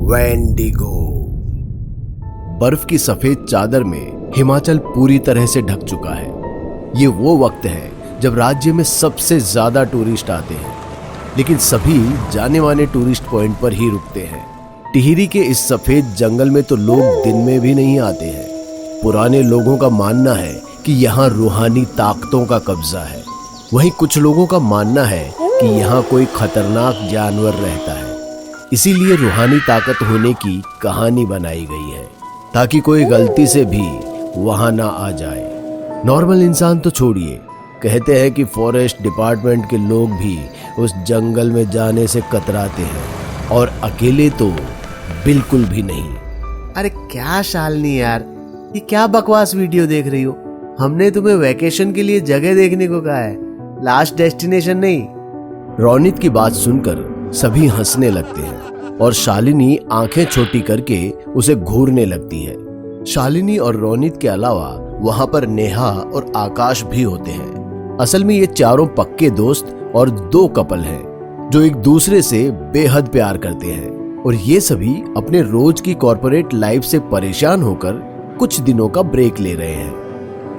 Wendigo. बर्फ की सफेद चादर में हिमाचल पूरी तरह से ढक चुका है। ये वो वक्त है जब राज्य में सबसे ज्यादा टूरिस्ट आते हैं, लेकिन सभी जाने माने टूरिस्ट पॉइंट पर ही रुकते हैं। टिहरी के इस सफेद जंगल में तो लोग दिन में भी नहीं आते हैं। पुराने लोगों का मानना है कि यहाँ रूहानी ताकतों का कब्जा है। वहीं कुछ लोगों का मानना है कि यहाँ कोई खतरनाक जानवर रहता है, इसीलिए रूहानी ताकत होने की कहानी बनाई गई है ताकि कोई गलती से भी वहां ना आ जाए। नॉर्मल इंसान तो छोड़िए, कहते हैं कि फॉरेस्ट डिपार्टमेंट के लोग भी उस जंगल में जाने से कतराते हैं, और अकेले तो बिल्कुल भी नहीं। अरे क्या शालिनी यार, ये क्या बकवास वीडियो देख रही हो? हमने तुम्हें वैकेशन के लिए जगह देखने को कहा है, लास्ट डेस्टिनेशन नहीं। रोनित की बात सुनकर सभी हंसने लगते हैं और शालिनी आंखें छोटी करके उसे घूरने लगती है। शालिनी और रोनित के अलावा वहां पर नेहा और आकाश भी होते हैं। असल में ये चारों पक्के दोस्त और 2 कपल हैं जो एक दूसरे से बेहद प्यार करते हैं, और ये सभी अपने रोज की कॉर्पोरेट लाइफ से परेशान होकर कुछ दिनों का ब्रेक ले रहे हैं,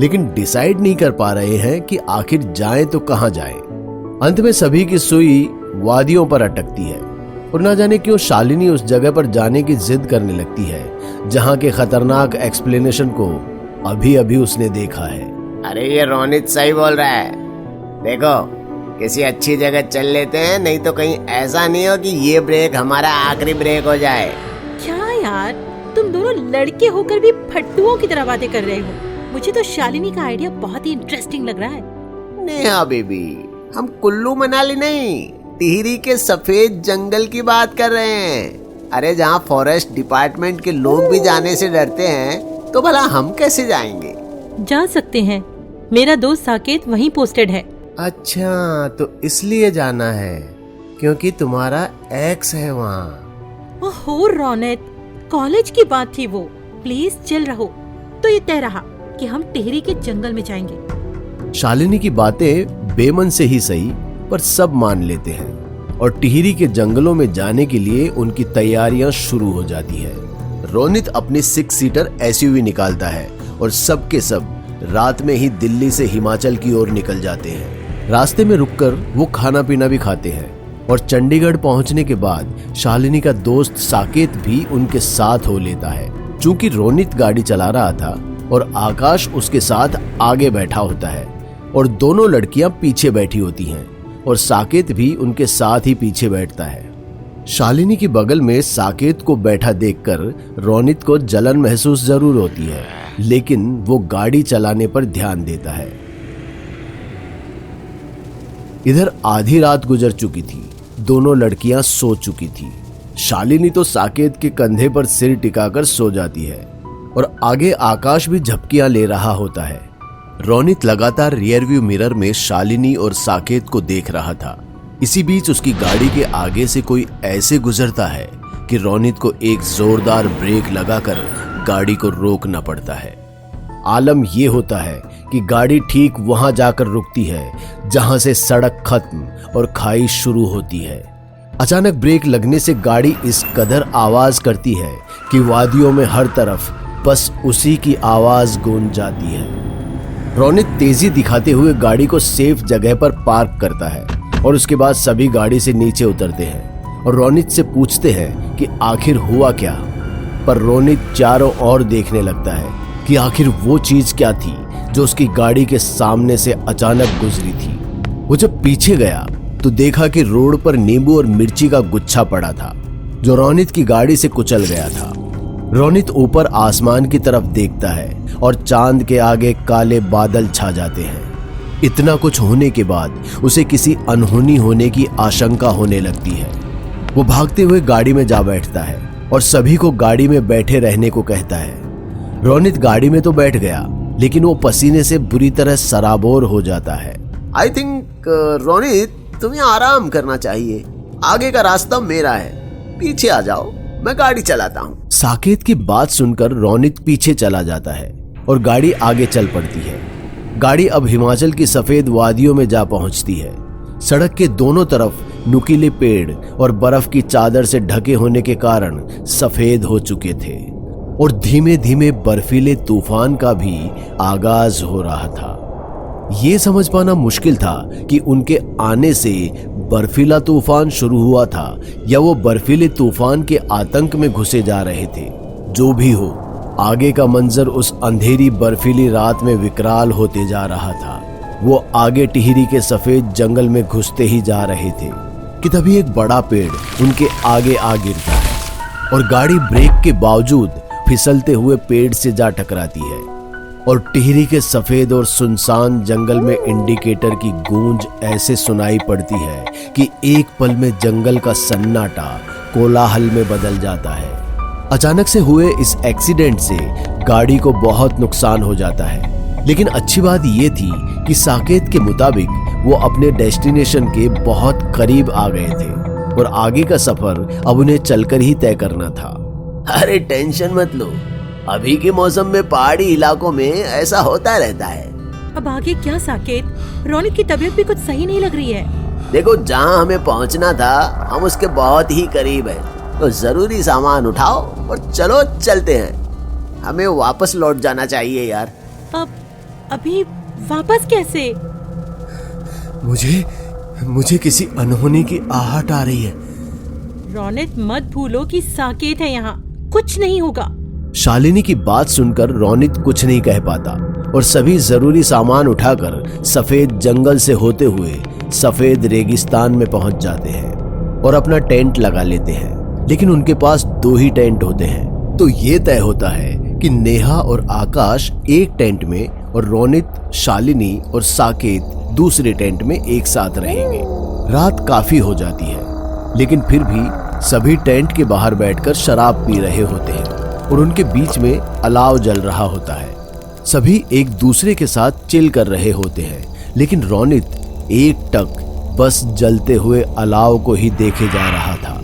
लेकिन डिसाइड नहीं कर पा रहे हैं कि आखिर जाएं तो कहां जाएं। अंत में सभी की सुई वादियों पर अटकती है, और ना जाने क्यों शालिनी उस जगह पर जाने की जिद करने लगती है जहां के खतरनाक एक्सप्लेनेशन को अभी अभी उसने देखा है। अरे ये रोनित सही बोल रहा है, देखो किसी अच्छी जगह चल लेते हैं, नहीं तो कहीं ऐसा नहीं हो कि ये ब्रेक हमारा आखिरी ब्रेक हो जाए। क्या यार, तुम दोनों लड़के होकर भी फट्टुओं की तरह बातें कर रहे हो। मुझे तो शालिनी का आइडिया बहुत ही इंटरेस्टिंग लग रहा है। नेहा बेबी, हम कुल्लू मनाली नहीं, टिहरी के सफेद जंगल की बात कर रहे हैं। अरे जहाँ फॉरेस्ट डिपार्टमेंट के लोग भी जाने से डरते हैं, तो भला हम कैसे जाएंगे? जा सकते हैं, मेरा दोस्त साकेत वहीं पोस्टेड है। अच्छा, तो इसलिए जाना है क्योंकि तुम्हारा एक्स है वहाँ। ओहो रोनित, कॉलेज की बात थी वो, प्लीज चिल रहो। तो ये तय रहा कि हम टिहरी के जंगल में जाएंगे। शालिनी की बातें बेमन से ही सही, पर सब मान लेते हैं और टिहरी के जंगलों में जाने के लिए उनकी तैयारियां शुरू हो जाती है। रोनित अपनी 6 सीटर SUV निकालता है और सब के सब रात में ही दिल्ली से हिमाचल की ओर निकल जाते हैं। रास्ते में रुककर वो खाना पीना भी खाते हैं, और चंडीगढ़ पहुंचने के बाद शालिनी का दोस्त साकेत भी उनके साथ हो लेता है। चूंकि रोनित गाड़ी चला रहा था और आकाश उसके साथ आगे बैठा होता है, और दोनों लड़कियां पीछे बैठी होती हैं, और साकेत भी उनके साथ ही पीछे बैठता है। शालिनी की बगल में साकेत को बैठा देखकर रोनित को जलन महसूस जरूर होती है, लेकिन वो गाड़ी चलाने पर ध्यान देता है। इधर आधी रात गुजर चुकी थी, दोनों लड़कियां सो चुकी थी। शालिनी तो साकेत के कंधे पर सिर टिकाकर सो जाती है, और आगे आकाश भी झपकियां ले रहा होता है। रोनित लगातार रियर व्यू मिरर में शालिनी और साकेत को देख रहा था। इसी बीच उसकी गाड़ी के आगे से कोई ऐसे गुजरता है कि रोनित को एक जोरदार ब्रेक लगाकर गाड़ी को रोकना पड़ता है। आलम ये होता है कि गाड़ी ठीक वहां जाकर रुकती है जहां से सड़क खत्म और खाई शुरू होती है। अचानक ब्रेक लगने से गाड़ी इस कदर आवाज करती है कि वादियों में हर तरफ बस उसी की आवाज गूंज जाती है। रोनित तेजी दिखाते हुए गाड़ी को सेफ जगह पर पार्क करता है, और उसके बाद सभी गाड़ी से नीचे उतरते हैं और रोनित से पूछते हैं कि आखिर हुआ क्या। पर रोनित चारों ओर देखने लगता है कि आखिर वो चीज क्या थी जो उसकी गाड़ी के सामने से अचानक गुजरी थी। वो जब पीछे गया तो देखा कि रोड पर नींबू और मिर्ची का गुच्छा पड़ा था, जो रोनित की गाड़ी से कुचल गया था। रोनित ऊपर आसमान की तरफ देखता है और चांद के आगे काले बादल छा जाते हैं। इतना कुछ होने के बाद उसे किसी अनहोनी होने की आशंका होने लगती है। वो भागते हुए गाड़ी में जा बैठता है और सभी को गाड़ी में बैठे रहने को कहता है। रोनित गाड़ी में तो बैठ गया, लेकिन वो पसीने से बुरी तरह सराबोर हो जाता है। आई थिंक रोनित, तुम्हें आराम करना चाहिए। आगे का रास्ता मेरा है, पीछे आ जाओ, मैं गाड़ी चलाता हूँ। साकेत की बात सुनकर रोनित पीछे चला जाता है और गाड़ी आगे चल पड़ती है। गाड़ी अब हिमाचल की सफेद वादियों में जा पहुंचती है। सड़क के दोनों तरफ नुकीले पेड़ और बर्फ की चादर से ढके होने के कारण सफेद हो चुके थे और धीमे धीमे बर्फीले तूफान का भी आगाज हो रहा था। ये समझ पाना मुश्किल था कि उनके आने से बर्फीला तूफान शुरू हुआ था या वो बर्फीले तूफान के आतंक में घुसे जा रहे थे। जो भी हो, आगे का मंजर उस अंधेरी बर्फीली रात में विकराल होते जा रहा था। वो आगे टिहरी के सफेद जंगल में घुसते ही जा रहे थे कि तभी एक बड़ा पेड़ उनके आगे आ गिरता है और गाड़ी ब्रेक के बावजूद फिसलते हुए पेड़ से जा टकराती है और टिहरी के सफेद और सुनसान जंगल में इंडिकेटर की गूंज ऐसे सुनाई पड़ती है कि एक पल में जंगल का सन्नाटा कोलाहल में बदल जाता है। अचानक से हुए इस एक्सीडेंट से गाड़ी को बहुत नुकसान हो जाता है, लेकिन अच्छी बात यह थी कि साकेत के मुताबिक वो अपने डेस्टिनेशन के बहुत करीब आ गए थे और आगे का सफर अब उन्हें चलकर ही तय करना था। अरे टेंशन मत लो, अभी के मौसम में पहाड़ी इलाकों में ऐसा होता रहता है। अब आगे क्या साकेत? रोनित की तबीयत भी कुछ सही नहीं लग रही है। देखो, जहाँ हमें पहुँचना था हम उसके बहुत ही करीब है, तो जरूरी सामान उठाओ और चलो चलते हैं। हमें वापस लौट जाना चाहिए यार। अब अभी वापस कैसे? मुझे किसी अनहोनी की आहट आ रही है। रोनित, मत भूलो कि साकेत है यहाँ, कुछ नहीं होगा। शालिनी की बात सुनकर रोनित कुछ नहीं कह पाता और सभी जरूरी सामान उठाकर सफेद जंगल से होते हुए सफेद रेगिस्तान में पहुंच जाते हैं और अपना टेंट लगा लेते हैं। लेकिन उनके पास 2 ही टेंट होते हैं, तो ये तय होता है कि नेहा और आकाश एक टेंट में और रोनित, शालिनी और साकेत दूसरे टेंट में एक साथ रहेंगे। रात काफी हो जाती है, लेकिन फिर भी सभी टेंट के बाहर बैठकर शराब पी रहे होते हैं और उनके बीच में अलाव जल रहा होता है। सभी एक दूसरे के साथ चिल कर रहे होते हैं, लेकिन रोनित एक टक बस जलते हुए अलाव को ही देखे जा रहा था।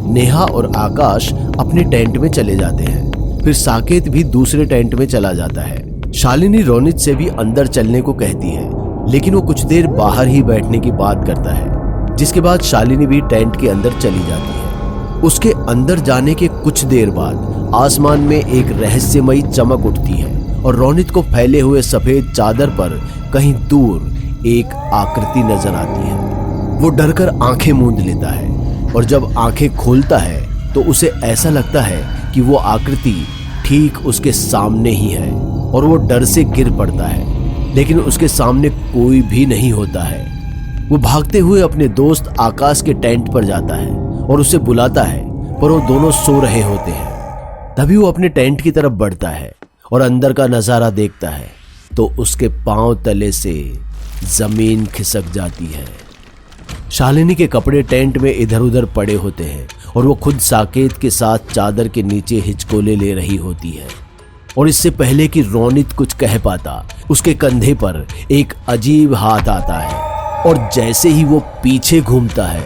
नेहा और आकाश अपने टेंट में चले जाते हैं, फिर साकेत भी दूसरे टेंट में चला जाता है। शालिनी रोनित से भी अंदर चलने को कहती है, लेकिन वो कुछ देर बाहर ही बैठने की बात करता है, जिसके बाद शालिनी भी टेंट के अंदर चली जाती है। उसके अंदर जाने के कुछ देर बाद आसमान में एक रहस्यमयी चमक उठती है और रोनित को फैले हुए सफेद चादर पर कहीं दूर एक आकृति नजर आती है। वो डरकर आंखें मूंद लेता है और जब आंखें खोलता है तो उसे ऐसा लगता है कि वो आकृति ठीक उसके सामने ही है और वो डर से गिर पड़ता है, लेकिन उसके सामने कोई भी नहीं होता है। वो भागते हुए अपने दोस्त आकाश के टेंट पर जाता है और उसे बुलाता है, पर वो दोनों सो रहे होते हैं। तभी वो अपने टेंट की तरफ बढ़ता है और अंदर का नजारा देखता है तो उसके पांव तले से जमीन खिसक जाती है। शालिनी के कपड़े टेंट में इधर उधर पड़े होते हैं और वो खुद साकेत के साथ चादर के नीचे हिचकोले ले रही होती है और इससे पहले कि रोनित कुछ कह पाता, उसके कंधे पर एक अजीब हाथ आता है और जैसे ही वो पीछे घूमता है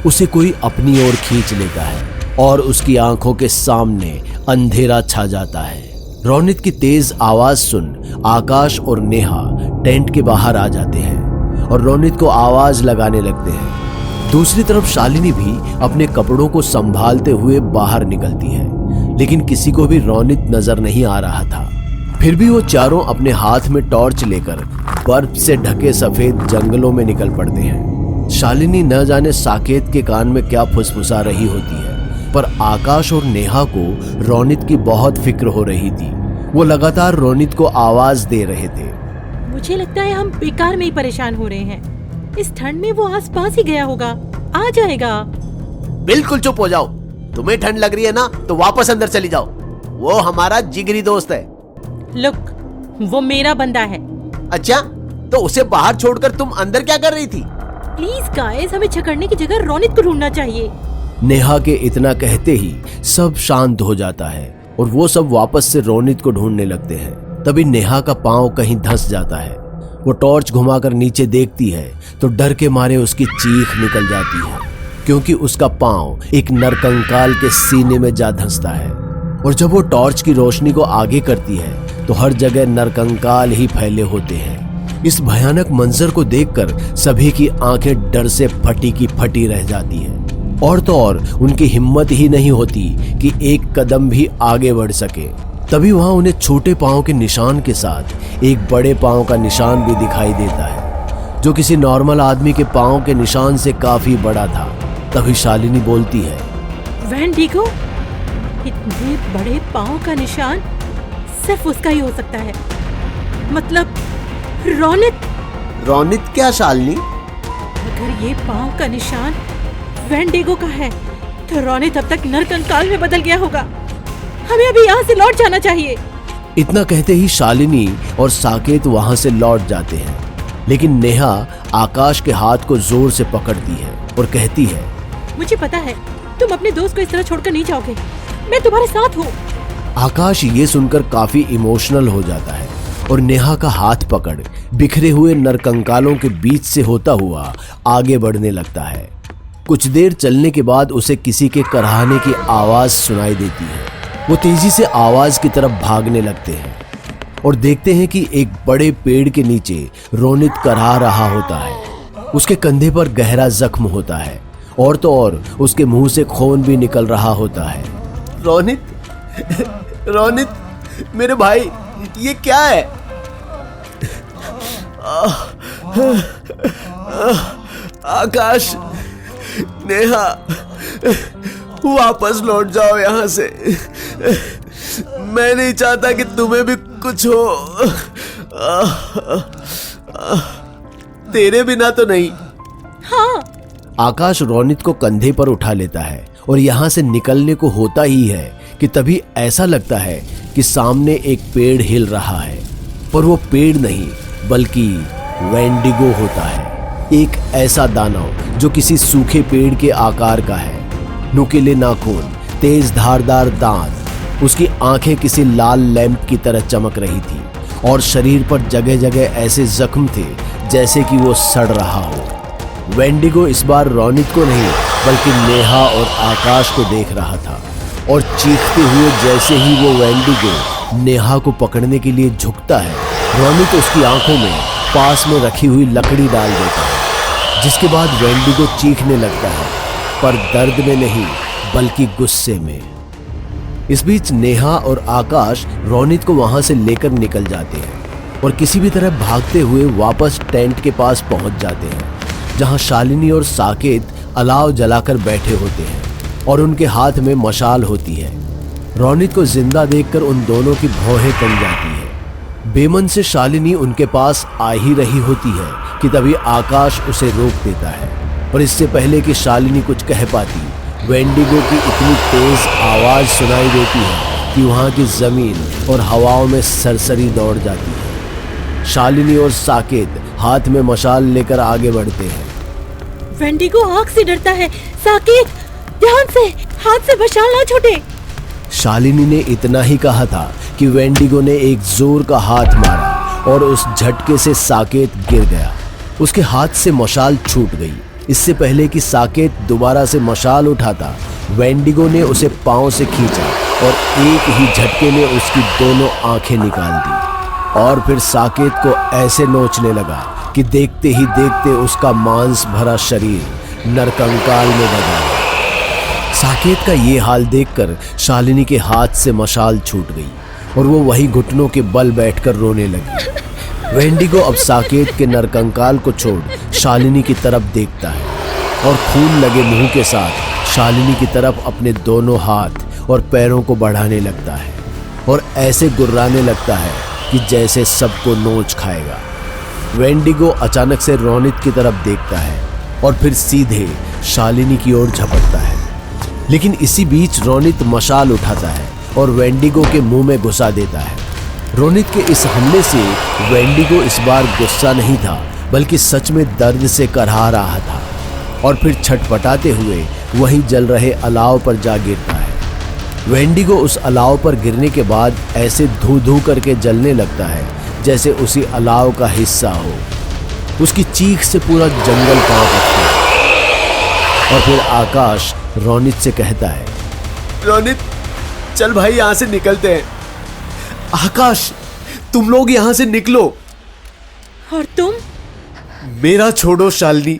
उसे कोई अपनी ओर खींच लेता है और उसकी आंखों के सामने अंधेरा छा जाता है। रोनित की तेज आवाज सुन आकाश और नेहा टेंट के बाहर आ जाते हैं और रोनित को आवाज लगाने लगते हैं। दूसरी तरफ शालिनी भी अपने कपड़ों को संभालते हुए बाहर निकलती है, लेकिन किसी को भी रोनित नजर नहीं आ रहा था। फिर भी वो चारों अपने हाथ में टॉर्च लेकर बर्फ से ढके सफेद जंगलों में निकल पड़ते हैं। शालिनी न जाने साकेत के कान में क्या फुसफुसा रही होती है, पर आकाश और नेहा को रोनित की बहुत फिक्र हो रही थी। वो लगातार रोनित को आवाज दे रहे थे। मुझे लगता है हम बेकार में ही परेशान हो रहे हैं। इस ठंड में वो आसपास ही गया होगा, आ जाएगा। बिल्कुल चुप हो जाओ। तुम्हें ठंड लग रही है ना, तो वापस अंदर चली जाओ। वो हमारा जिगरी दोस्त है। लुक, वो मेरा बंदा है। अच्छा, तो उसे बाहर छोड़कर तुम अंदर क्या कर रही थी? प्लीज गाइस, हमें छकड़ने की जगह रोनित को ढूंढना चाहिए। नेहा के इतना कहते ही सब शांत हो जाता है और वो सब वापस से रोनित को ढूंढने लगते हैं। तभी नेहा का पांव कहीं धंस जाता है। वो टॉर्च घुमाकर नीचे देखती है तो डर के मारे उसकी चीख निकल जाती है, क्योंकि उसका पांव एक नरकंकाल के सीने में जा धंसता है। और जब वो टॉर्च की रोशनी को आगे करती है तो हर जगह नरकंकाल ही फैले होते हैं इस भयानक मंजर को देखकर सभी की आंखें डर से फटी की फटी रह जाती हैं। और तो और उनकी हिम्मत ही नहीं होती कि एक कदम भी आगे बढ़ सके। तभी वहां उन्हें छोटे पांव के निशान के साथ एक बड़े पांव का निशान भी दिखाई देता है, जो किसी नॉर्मल आदमी के पांव के निशान से काफी बड़ा था। तभी शालिनी बोलती है, वेंडिगो, इतने बड़े पांव का निशान सिर्फ उसका ही हो सकता है। मतलब रोनित। रोनित क्या शालिनी? अगर ये पांव का निशान वेंडिगो का है तो रोनित अब तक नरकंकाल में बदल गया होगा। हमें अभी यहाँ से लौट जाना चाहिए। इतना कहते ही शालिनी और साकेत वहां से लौट जाते हैं, लेकिन नेहा आकाश के हाथ को जोर से पकड़ती है और कहती है, मुझे पता है तुम अपने दोस्त को इस तरह छोड़कर नहीं जाओगे। मैं तुम्हारे साथ हूँ। आकाश ये सुनकर काफी इमोशनल हो जाता है और नेहा का हाथ पकड़ बिखरे हुए नरकंकालों के बीच से होता हुआ आगे बढ़ने लगता है। कुछ देर चलने के बाद उसे किसी के कराहने की आवाज सुनाई देती है। वो तेजी से आवाज की तरफ भागने लगते हैं और देखते हैं कि एक बड़े पेड़ के नीचे रोनित कराह रहा होता है। उसके कंधे पर गहरा जख्म होता है और तो और उसके मुंह से खून भी निकल रहा होता है। रोनित, रोनित मेरे भाई, ये क्या है? आकाश, नेहा, वापस लौट जाओ यहाँ से। मैं नहीं चाहता कि तुम्हें भी कुछ हो। तेरे बिना तो नहीं। हाँ। आकाश रोनित को कंधे पर उठा लेता है और यहाँ से निकलने को होता ही है कि तभी ऐसा लगता है कि सामने एक पेड़ हिल रहा है, पर वो पेड़ नहीं बल्कि वेंडिगो होता है। एक ऐसा दानव जो किसी सूखे पेड़ के आकार का है। नुकीले नाखून, तेज धारदार दांत, उसकी आंखें किसी लाल लैंप की तरह चमक रही थी और शरीर पर जगह जगह ऐसे जख्म थे जैसे कि वो सड़ रहा हो। वेंडिगो इस बार रोनित को नहीं बल्कि नेहा और आकाश को देख रहा था और चीखते हुए जैसे ही वो वेंडिगो नेहा को पकड़ने के लिए झुकता है, रोनित उसकी आंखों में पास में रखी हुई लकड़ी डाल देता है, जिसके बाद वेंडिगो चीखने लगता है, पर दर्द में नहीं बल्कि गुस्से में। इस बीच नेहा और आकाश रोनित को वहां से लेकर निकल जाते हैं और किसी भी तरह भागते हुए वापस टेंट के पास पहुंच जाते हैं, जहां शालिनी और साकेत अलाव जलाकर बैठे होते हैं और उनके हाथ में मशाल होती है। रोनित को जिंदा देखकर उन दोनों की भौहें तन जाती है। बेमन से शालिनी उनके पास आ ही रही होती है कि तभी आकाश उसे रोक देता है और इससे पहले कि शालिनी कुछ कह पाती, वेंडिगो की इतनी तेज आवाज सुनाई देती है कि वहां की जमीन और हवाओं में सरसरी दौड़ जाती है। शालिनी और साकेत हाथ में मशाल लेकर आगे बढ़ते हैं। वेंडिगो आग से डरता है। साकेत, ध्यान से, हाथ से मशाल ना छूटे। शालिनी ने इतना ही कहा था कि वेंडिगो ने एक जोर का हाथ मारा और उस झटके से साकेत गिर गया। उसके हाथ से मशाल छूट गई। इससे पहले कि साकेत दोबारा से मशाल उठाता, वेंडिगो ने उसे पांव से खींचा और एक ही झटके में उसकी दोनों आंखें निकाल दी और फिर साकेत को ऐसे नोचने लगा कि देखते ही देखते उसका मांस भरा शरीर नरकंकाल में बदल गया। साकेत का ये हाल देखकर शालिनी के हाथ से मशाल छूट गई और वो वही घुटनों के बल बैठकर रोने लगी। वेंडिगो अब साकेत के नरकंकाल को छोड़ शालिनी की तरफ देखता है और खून लगे मुंह के साथ शालिनी की तरफ अपने दोनों हाथ और पैरों को बढ़ाने लगता है और ऐसे गुर्राने लगता है कि जैसे सबको नोच खाएगा। वेंडिगो अचानक से रोनित की तरफ देखता है और फिर सीधे शालिनी की ओर झपटता है, लेकिन इसी बीच रोनित मशाल उठाता है और वेंडिगो के मुंह में घुसा देता है। रोनित के इस हमले से वेंडिगो इस बार गुस्सा नहीं था बल्कि सच में दर्द से कराह रहा था और फिर छटपटाते हुए वहीं जल रहे अलाव पर जा गिरता है। वेंडिगो उस अलाव पर गिरने के बाद ऐसे धू धू करके जलने लगता है जैसे उसी अलाव का हिस्सा हो। उसकी चीख से पूरा जंगल कांप उठता है और फिर आकाश रोनित से कहता है, रोनित, चल भाई यहाँ से निकलते हैं। आकाश, तुम लोग यहाँ से निकलो। और तुम? मेरा छोड़ो शालिनी,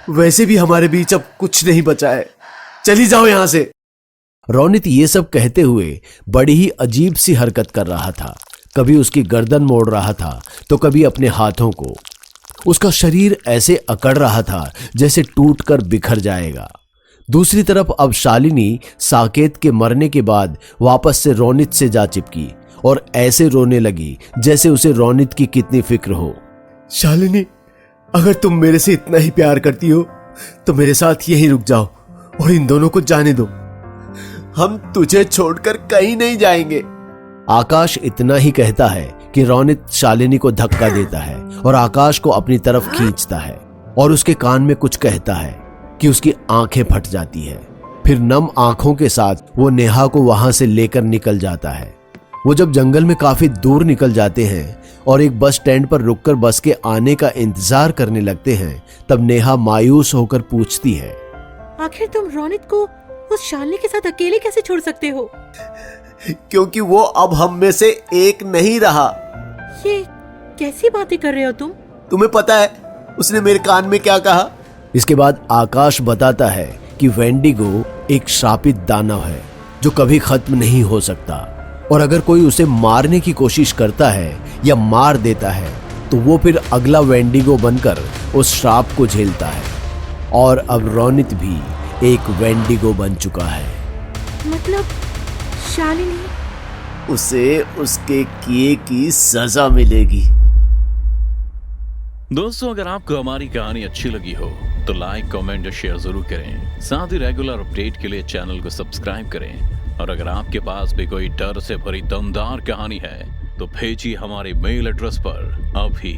वैसे भी हमारे बीच अब कुछ नहीं बचा है, चली जाओ यहां से। रोनित ये सब कहते हुए बड़ी ही अजीब सी हरकत कर रहा था। कभी उसकी गर्दन मोड़ रहा था तो कभी अपने हाथों को। उसका शरीर ऐसे अकड़ रहा था जैसे टूटकर बिखर जाएगा। दूसरी तरफ अब शालिनी साकेत के मरने के बाद वापस से रोनित से जा चिपकी और ऐसे रोने लगी जैसे उसे रोनित की कितनी फिक्र हो। शालिनी, अगर तुम मेरे से इतना ही प्यार करती हो तो मेरे साथ यहीं रुक जाओ और इन दोनों को जाने दो। हम तुझे छोड़कर कहीं नहीं जाएंगे। आकाश इतना ही कहता है कि रोनित शालिनी को धक्का देता है और आकाश को अपनी तरफ खींचता है और उसके कान में कुछ कहता है कि उसकी आंखें फट जाती है। फिर नम आंखों के साथ वो नेहा को वहां से लेकर निकल जाता है। वो जब जंगल में काफी दूर निकल जाते हैं और एक बस स्टैंड पर रुककर बस के आने का इंतजार करने लगते हैं, तब नेहा मायूस होकर पूछती है, आखिर तुम रोनित को उस शालिनी के साथ अकेले कैसे छोड़ सकते हो? क्योंकि वो अब हम में से एक नहीं रहा। ये कैसी बातें कर रहे हो तुम? तुम्हें पता है उसने मेरे कान में क्या कहा? इसके बाद आकाश बताता है कि वेंडिगो एक श्रापित दानव है जो कभी खत्म नहीं हो सकता, और अगर कोई उसे मारने की कोशिश करता है या मार देता है तो वो फिर अगला वेंडिगो बनकर उस श्राप को झेलता है। और अब रोनित भी एक वेंडिगो बन चुका है। मतलब शालिनी? उसे उसके किए की सजा मिलेगी। दोस्तों, अगर आपको हमारी कहानी अच्छी लगी हो तो लाइक, कमेंट और शेयर जरूर करें। साथ ही रेगुलर अपडेट के लिए चैनल को सब्सक्राइब करें। और अगर आपके पास भी कोई डर से भरी दमदार कहानी है तो भेजिए हमारे मेल एड्रेस पर अभी।